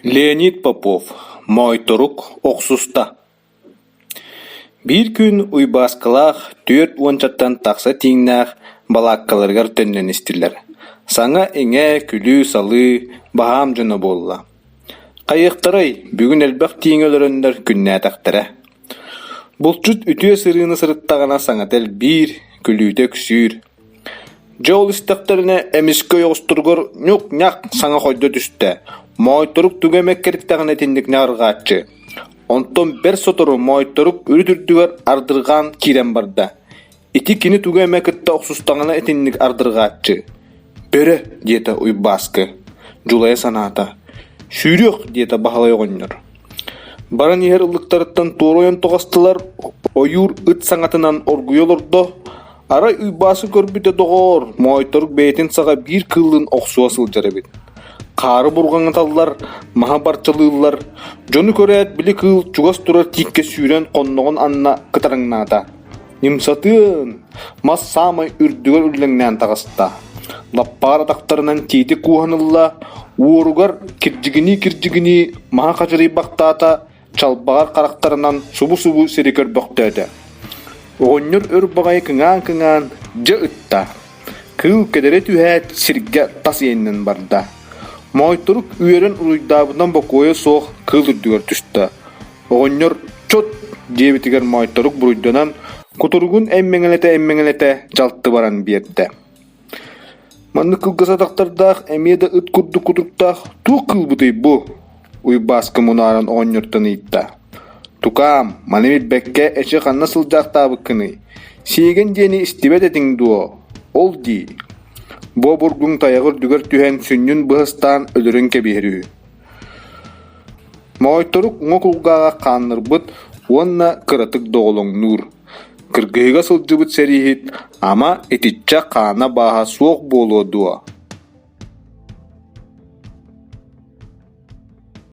Леонид Попов, Мойторук, Оксуста. Bir gün uybaskılaq 4 onçattan taqsa tiңнәх балаккаларгар төннен истилер. Саңа эңе күлү салы баһам жона болла. Кайыктарай бүгүн элбак тиңөлөрөндөр күннә тактыра. Булчут үтүө сырыны сырыттагана саңател бир күлүтө күсүр. Жол истактарына эмискө йогустургор нюк-няк саңа койдо түстө. Мойторук түгемек кериктагына тиндик нааргаачы. Онтон бер сотору мойторук үрүтүрдүгөр ардырган кирен барда. Ити кини түгемекетте оксустагына этинник ардыргаачы. Бере диета уйбаскы. Жулая санаата. Сүйрөк диета бахалай огоннор. Баран ихер ылыктарыттан туороен тогастылар оюр ыт саңатынан оргуйолордо. Арай уйбасы көрбүтө догор мойторук бейтин сага бир кылын оксуа сылжары бит. Кары бурган таллар, маха барчалыылар, жону көрәт били кыл чугас турар тикке сүйрен конногон анна кытарыңнаата. Нимсатын, мас самай үрдүгөр үллеңнән тагыста. Лаппар атактарынан тиити куханылла, уоругар киржигини маха качырый бактаата, чалбагар карактарынан субу-субу серикер бөктөдө. Оғоннор өр багай кыңан жа ытта. Кыл кедере түхәт сирге тас еннен барда. Мойторук үйерен уруйдабынан бокуя соқ кыл үрдүгөр түстө. Оғоннор чот дебитигер мойторук буруйданан кутургун эммеңелете жалтты баран биетте. Манны кылгаса тактардах эмеде ыт курду кутуруктах ту кыл бутый бу. Уйбаскы мунаран оғоннортан ыйтта. Тукам, манемит бекке эче ханна сылжактабы кыны. Сиеген дени истибет этиң дуо. Ол ди. Бо бургун таягыр дүгөр түһэн сүннүн быһыстан өлөрөн кебиһэрүү. Мойторук уңокулгага каннырбыт, уонна кыратык доголоң нуур. Кыргыйга сылжыбыт серихит, ама этичча каана бааха суох болуо дуо.